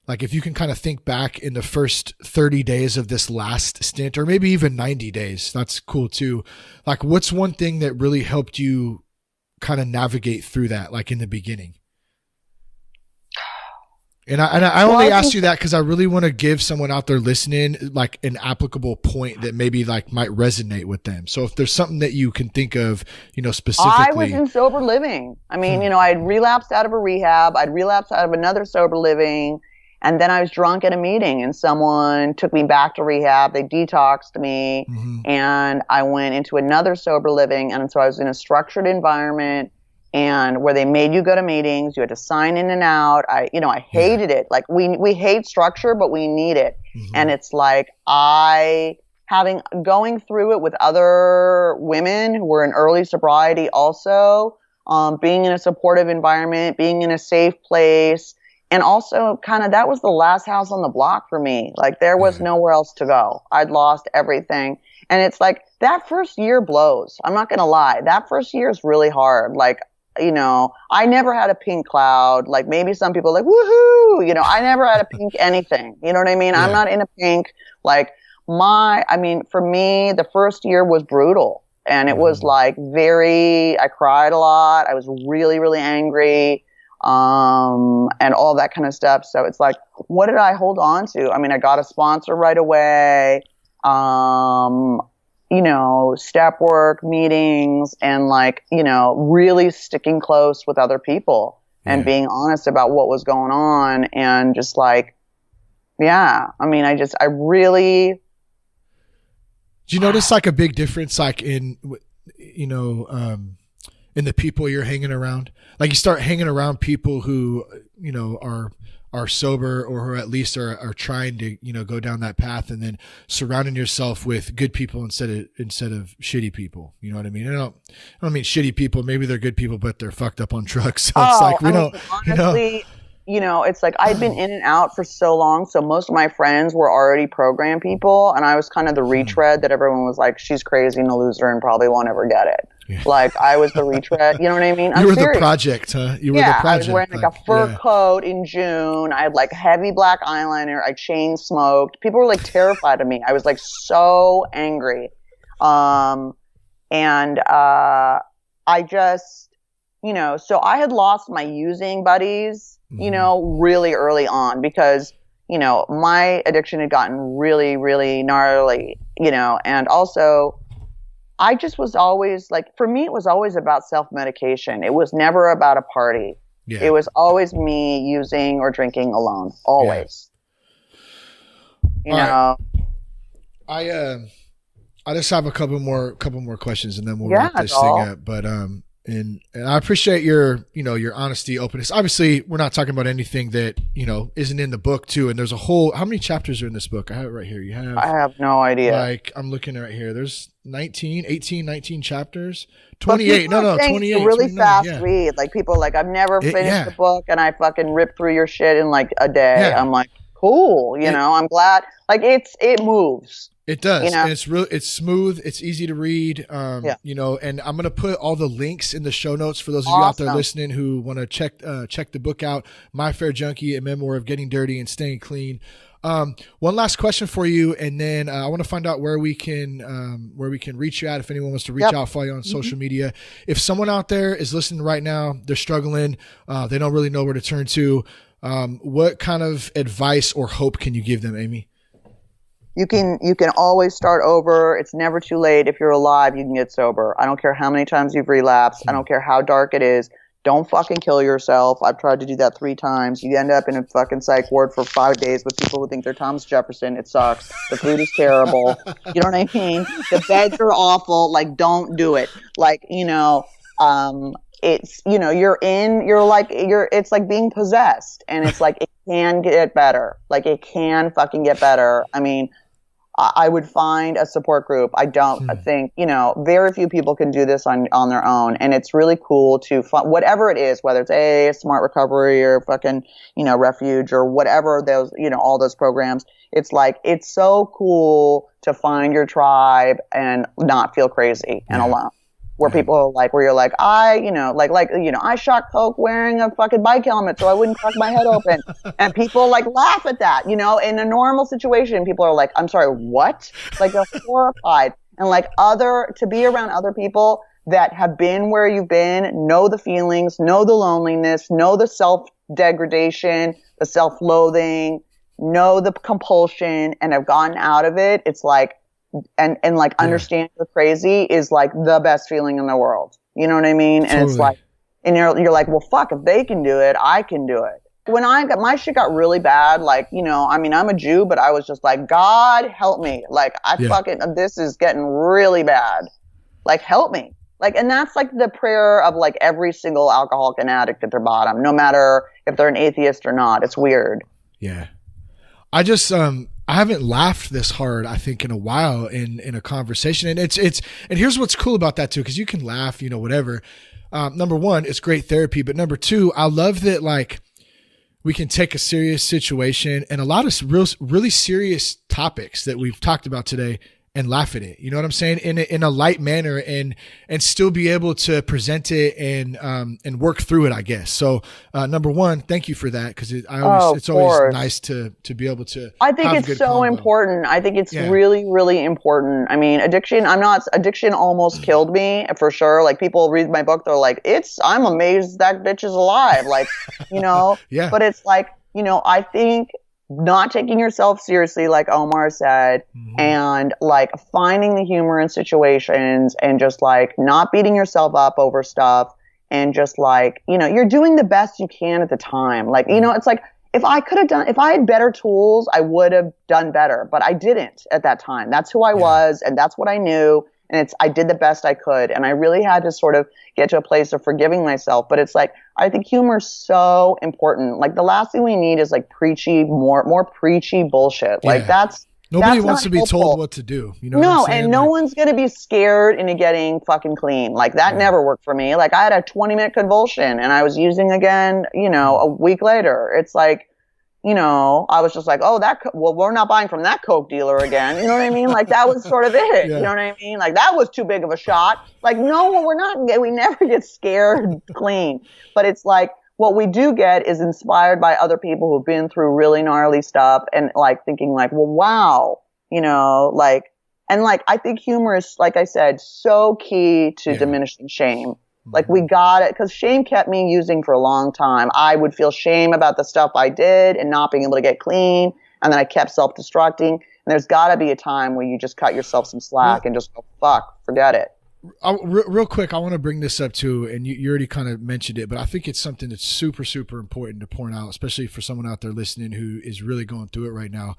if you can kind of think back in the first 30 days of this last stint, or maybe even 90 days, that's cool too. What's one thing that really helped you kind of navigate through that, in the beginning? And I only asked you that because I really want to give someone out there listening an applicable point that maybe might resonate with them. So if there's something that you can think of, specifically. I was in sober living. I'd relapsed out of a rehab. I'd relapsed out of another sober living. And then I was drunk at a meeting and someone took me back to rehab. They detoxed me and I went into another sober living. And so I was in a structured environment, and where they made you go to meetings, you had to sign in and out. I hated it. We hate structure, but we need it. And it's going through it with other women who were in early sobriety also, being in a supportive environment, being in a safe place. And also that was the last house on the block for me. There was nowhere else to go. I'd lost everything. And it's that first year blows. I'm not going to lie. That first year is really hard. I never had a pink cloud. Maybe some people woohoo, I never had a pink anything. You know what I mean? Yeah. I'm not in a pink. For me, the first year was brutal. And it was I cried a lot. I was really, really angry. And all that kind of stuff. So it's what did I hold on to? I got a sponsor right away. Step work, meetings, and really sticking close with other people and being honest about what was going on. And just I really. Do you notice a big difference in the people you're hanging around? You start hanging around people who, are are sober or who at least are trying to, go down that path, and then surrounding yourself with good people instead of shitty people. You know what I mean? I don't mean shitty people. Maybe they're good people, but they're fucked up on drugs. So it's like, honestly, it's like I'd been in and out for so long. So most of my friends were already program people, and I was kind of the retread that everyone was like, she's crazy and a loser and probably won't ever get it. Yeah. Like I was the retread, you know what I mean? You were serious. The project, huh? You were the project. I was wearing like a fur coat in June. I had like heavy black eyeliner. I chain smoked. People were like terrified of me. I was like so angry. I just, so I had lost my using buddies, really early on because, my addiction had gotten really, really gnarly, and also I just was always like, for me, it was always about self-medication. It was never about a party. Yeah. It was always me using or drinking alone, always. Yeah. I just have a couple more questions and then we'll wrap this thing up. But, and I appreciate your honesty, openness. Obviously, we're not talking about anything that, isn't in the book too. And there's how many chapters are in this book? I have it right here. I have no idea. Like I'm looking right here. There's 19 chapters, 28. No, 28. It's a really fast read. Like people are like, I've never finished the book and I fucking ripped through your shit in like a day. Yeah. I'm like, cool. I'm glad. Like it moves. It does. And it's smooth. It's easy to read. And I'm going to put all the links in the show notes for those of you out there listening who want to check the book out. My Fair Junkie, a memoir of getting dirty and staying clean. One last question for you. And then I want to find out where we can reach you at. If anyone wants to reach out, follow you on social media. If someone out there is listening right now, they're struggling. They don't really know where to turn to. What kind of advice or hope can you give them, Amy? You can always start over. It's never too late. If you're alive, you can get sober. I don't care how many times you've relapsed. I don't care how dark it is. Don't fucking kill yourself. I've tried to do that 3 times. You end up in a fucking psych ward for 5 days with people who think they're Thomas Jefferson. It sucks. The food is terrible. You know what I mean? The beds are awful. Like, don't do it. Like, it's, it's like being possessed, and it's like, it can get better. Like it can fucking get better. I mean, I would find a support group. I don't think, very few people can do this on their own. And it's really cool to find whatever it is, whether it's a Smart Recovery or fucking, Refuge or whatever those, all those programs. It's like, it's so cool to find your tribe and not feel crazy and alone. Where people are like, where you're like, I shot coke wearing a fucking bike helmet so I wouldn't crack my head open. And people like laugh at that, in a normal situation, people are like, I'm sorry, what? Like they're horrified. And like to be around other people that have been where you've been, know the feelings, know the loneliness, know the self-degradation, the self-loathing, know the compulsion, and have gotten out of it. It's like, and understand you're crazy is like the best feeling in the world. You know what I mean? And It's like, and you're like, well, fuck, if they can do it, I can do it. When my shit got really bad, like, I'm a Jew, but I was just like, God help me. Like this is getting really bad. Like, help me. Like, and that's like the prayer of like every single alcoholic and addict at their bottom, no matter if they're an atheist or not. It's weird. Yeah. I just, I haven't laughed this hard, I think, in a while in a conversation. And and here's what's cool about that too, because you can laugh, whatever. Number one, it's great therapy. But number two, I love that like we can take a serious situation and a lot of really serious topics that we've talked about today and laugh at it. You know what I'm saying? In a light manner and still be able to present it and work through it, I guess. So, number one, thank you for that. Cause it's always nice to be able to, I think it's so important. I think it's really, really important. I mean, addiction almost killed me for sure. Like people read my book. They're like, I'm amazed that bitch is alive. Like, but it's like, I think, not taking yourself seriously, like Omar said, and like finding the humor in situations and just like not beating yourself up over stuff and just like, you're doing the best you can at the time. Like, it's like if I had better tools, I would have done better, but I didn't at that time. That's who I was and that's what I knew. and I did the best I could. And I really had to sort of get to a place of forgiving myself. But it's like, I think humor is so important. Like the last thing we need is like preachy, more preachy bullshit. Like nobody wants to be helpful. told what to do. You know No, what I'm saying? and no one's going to be scared into getting fucking clean. Like that never worked for me. Like I had a 20-minute convulsion and I was using again, a week later. It's like, I was just like, oh, we're not buying from that Coke dealer again. You know what I mean? Like that was sort of it. You know what I mean? Like that was too big of a shot. Like, no, we never get scared clean. But it's like, what we do get is inspired by other people who've been through really gnarly stuff and like thinking like, well, wow, I think humor is, like I said, so key to diminishing shame. Like we got it, because shame kept me using for a long time. I would feel shame about the stuff I did and not being able to get clean. And then I kept self-destructing. And there's got to be a time where you just cut yourself some slack and just go, fuck, forget it. Real quick, I want to bring this up too, and you already kind of mentioned it, but I think it's something that's super, super important to point out, especially for someone out there listening who is really going through it right now.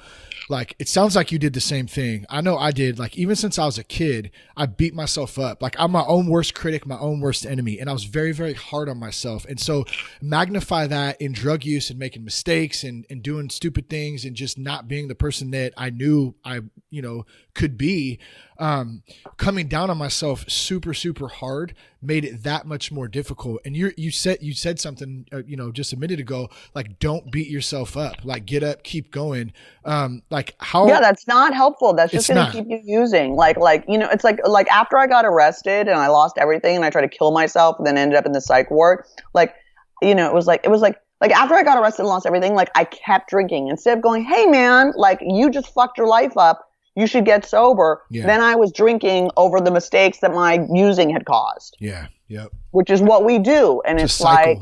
Like, it sounds like you did the same thing. I know I did. Like, even since I was a kid, I beat myself up. Like, I'm my own worst critic, my own worst enemy, and I was very, very hard on myself. And so magnify that in drug use and making mistakes and doing stupid things and just not being the person that I knew I, could be. Coming down on myself super, super hard made it that much more difficult. And you said something, just a minute ago, like, don't beat yourself up, like get up, keep going. That's not helpful. That's just going to keep you using it's like after I got arrested and I lost everything and I tried to kill myself and then ended up in the psych ward. It was like after I got arrested and lost everything, like I kept drinking instead of going, hey man, like you just fucked your life up. You should get sober. Yeah. Then I was drinking over the mistakes that my using had caused. Yeah. Yep. Which is what we do. And it's like,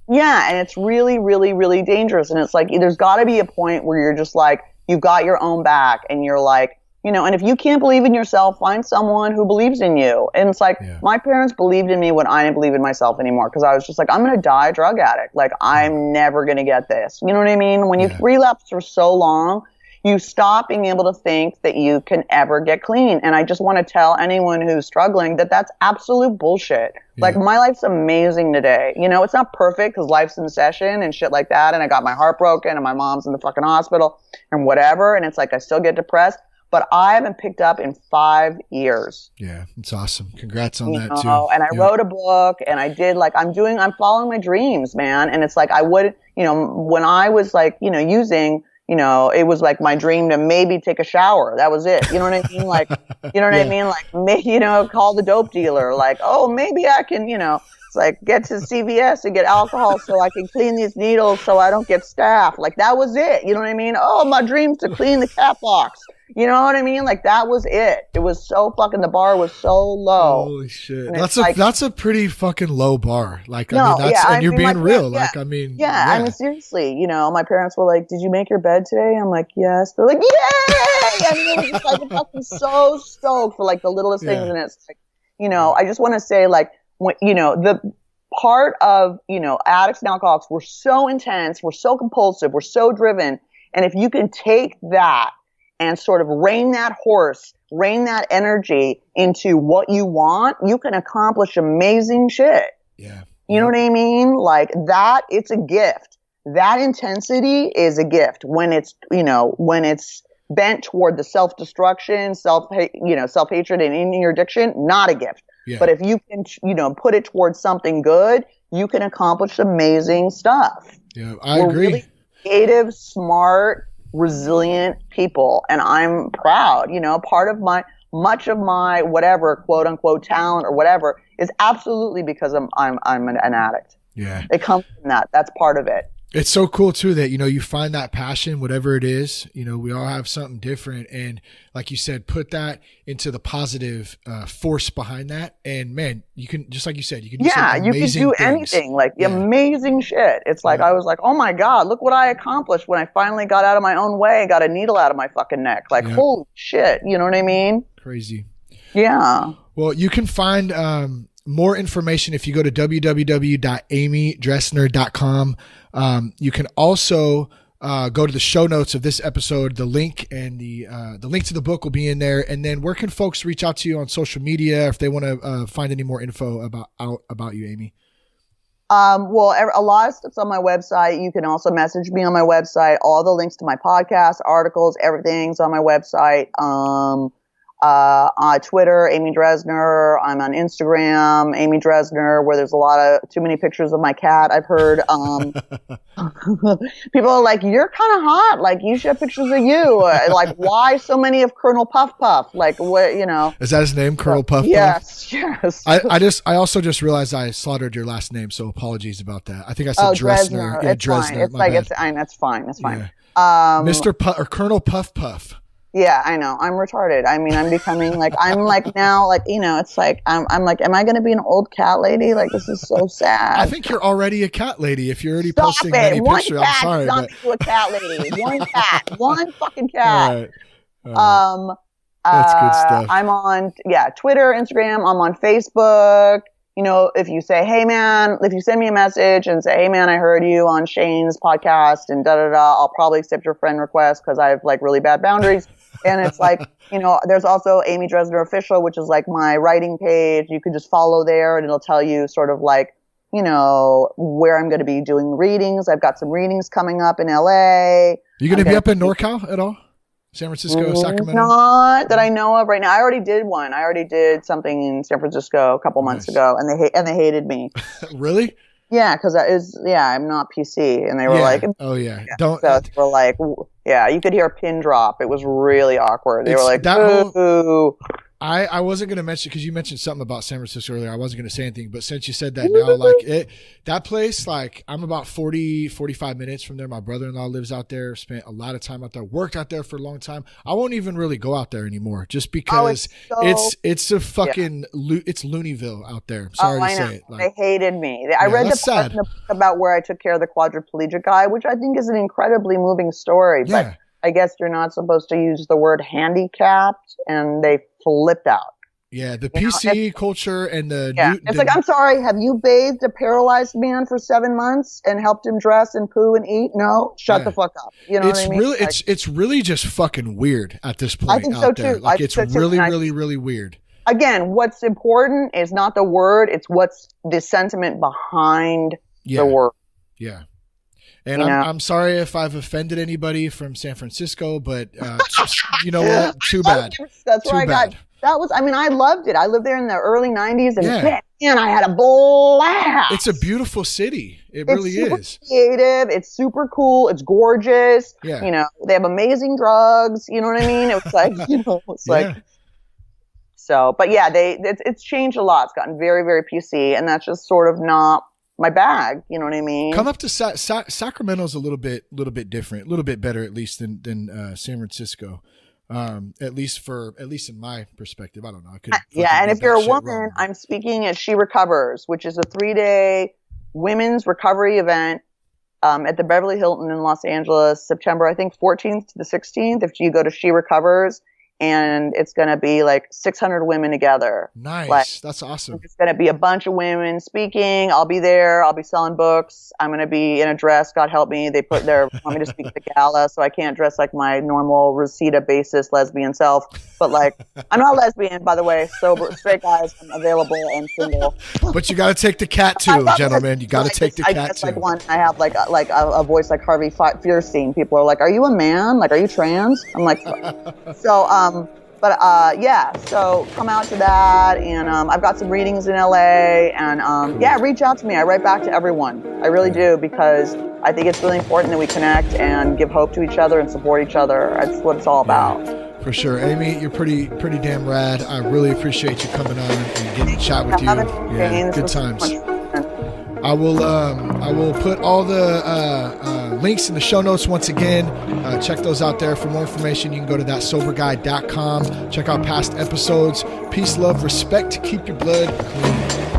and it's really, really, really dangerous. And it's like, there's got to be a point where you're just like, you've got your own back and you're like, and if you can't believe in yourself, find someone who believes in you. And it's like, my parents believed in me when I didn't believe in myself anymore. Cause I was just like, I'm going to die a drug addict. Like, I'm never going to get this. You know what I mean? When you relapse for so long, you stop being able to think that you can ever get clean. And I just want to tell anyone who's struggling that that's absolute bullshit. Yeah. Like, my life's amazing today. It's not perfect because life's in session and shit like that. And I got my heart broken and my mom's in the fucking hospital and whatever. And it's like, I still get depressed, but I haven't picked up in 5 years. Yeah, it's awesome. Congrats on that too. And I wrote a book and I did I'm following my dreams, man. And it's like, I would, when I was like, using, it was like my dream to maybe take a shower. That was it. You know what I mean? Like, you know what I mean? Like, maybe, call the dope dealer. Like, oh, maybe I can, it's like get to CVS and get alcohol so I can clean these needles so I don't get staph. Like, that was it. You know what I mean? Oh, my dream's to clean the cat box. You know what I mean? Like, that was it. It was so fucking, the bar was so low. Holy shit. That's a pretty fucking low bar. Like, and you're being real. I mean, seriously, my parents were like, did you make your bed today? I'm like, yes. They're like, yay! I mean, it was just like, fucking so stoked for like the littlest things. And it's like, I just want to say, like, when, the part of, addicts and alcoholics, we're so intense, we're so compulsive, we're so driven. And if you can take that and sort of rein that energy into what you want, you can accomplish amazing shit. Yeah. You know what I mean? Like that, it's a gift. That intensity is a gift when it's bent toward the self-destruction, self-hatred and in your addiction, not a gift. Yeah. But if you can, put it towards something good, you can accomplish amazing stuff. Yeah, I agree. Really creative, smart, resilient people, and I'm proud. Much of my whatever quote unquote talent or whatever is absolutely because I'm an addict. Yeah, it comes from that. That's part of it. It's so cool too that, you find that passion, whatever it is, we all have something different. And like you said, put that into the positive force behind that. And man, you can, just like you said, you can do anything, like amazing shit. It's like, I was like, oh my God, look what I accomplished when I finally got out of my own way, got a needle out of my fucking neck. Like, holy shit. You know what I mean? Crazy. Yeah. Well, you can find, more information if you go to www.amydresner.com. You can also go to the show notes of this episode. The link and the link to the book will be in there. And then where can folks reach out to you on social media if they want to find any more info about you, Amy? Well, a lot of stuff's on my website. You can also message me on my website. All the links to my podcast, articles, everything's on my website. On Twitter, Amy Dresner. I'm on Instagram, Amy Dresner, where there's a lot of too many pictures of my cat. I've heard people are like, "You're kind of hot. Like, you should have pictures of you." Like, why so many of Colonel Puff Puff? Like, what, you know? Is that his name, Colonel Puff Puff? Yes, yes. I also just realized I slaughtered your last name, so apologies about that. I think I said Dresner. Yeah, it's Dresner. fine. It's like it's fine. That's fine. That's fine. Yeah. Mr. or Colonel Puff Puff. Yeah, I know. I'm retarded. I mean, I'm becoming like, I'm like now, like, you know, it's like, I'm like, am I going to be an old cat lady? Like, this is so sad. I think you're already a cat lady if you're already posting many pictures. I'm sorry. Stop it. One cat, a cat lady. One cat. One fucking cat. All right. That's good stuff. I'm on, Twitter, Instagram. I'm on Facebook. You know, if you say, hey man, if you send me a message and say, hey man, I heard you on Shane's podcast and I'll probably accept your friend request because I have like really bad boundaries. And it's like, you know, there's also Amy Dresner Official, which is like my writing page. You can just follow there and it'll tell you sort of like, you know, where I'm going to be doing readings. I've got some readings coming up in LA. You going to be up in NorCal at all? San Francisco, Sacramento? Not that I know of right now. I already did one. I already did something in San Francisco a couple months ago, and they hated me. Really? Yeah, because I'm not PC, and they were like, "Oh yeah, don't." So they were like, "Yeah," you could hear a pin drop. It was really awkward. They were like, "Ooh." I wasn't going to mention, because you mentioned something about San Francisco earlier. I wasn't going to say anything, but since you said that now, like that place, like I'm about 45 minutes from there. My brother-in-law lives out there, spent a lot of time out there, worked out there for a long time. I won't even really go out there anymore just because it's a fucking, it's Looneyville out there. I'm sorry to say it. Like, they hated me. I read the part in the book about where I took care of the quadriplegic guy, which I think is an incredibly moving story, but I guess you're not supposed to use the word handicapped, and they flipped out. Yeah, the PC culture and it's like, I'm sorry, have you bathed a paralyzed man for 7 months and helped him dress and poo and eat? No, shut the fuck up. You know what I mean? Really, it's really just fucking weird at this point. I think so too. Like, it's really, really, really weird. Again, what's important is not the word; it's what's the sentiment behind the word. Yeah. And I'm sorry if I've offended anybody from San Francisco, but you know what? Too bad. That's where I got. That was. I mean, I loved it. I lived there in the early '90s, and man, I had a blast. It's a beautiful city. It really is. Creative. It's super cool. It's gorgeous. Yeah. You know, they have amazing drugs. You know what I mean? It was like, you know, it's like. So, but yeah, it's changed a lot. It's gotten very, very PC, and that's just sort of not my bag, you know what I mean? Come up to Sacramento's a little bit different, a little bit better at least than San Francisco. At least in my perspective. I don't know. I could and if you're a woman, I'm speaking at She Recovers, which is a 3-day women's recovery event at the Beverly Hilton in Los Angeles, September, I think 14th to the 16th. If you go to She Recovers, and it's going to be like 600 women together. Nice. Like, that's awesome. It's going to be a bunch of women speaking. I'll be there. I'll be selling books. I'm going to be in a dress. God help me. They want me to speak at the gala, so I can't dress like my normal Rosita basis lesbian self. But like, I'm not lesbian, by the way. Sober, straight guys, I'm available and single. But you got to take the cat too, gentlemen. You got to take the cat too. Like one, I have like a voice like Harvey Fierstein. People are like, "Are you a man? Like, are you trans?" I'm like, so. So come out to that, and I've got some readings in LA, and reach out to me. I write back to everyone. I really do, because I think it's really important that we connect and give hope to each other and support each other. That's what it's all about. For sure. Amy, you're pretty damn rad. I really appreciate you coming on and getting to chat with you. Yeah, good times. I will put all the links in the show notes once again. Check those out there. For more information, you can go to thatsoberguy.com. Check out past episodes. Peace, love, respect. Keep your blood clean.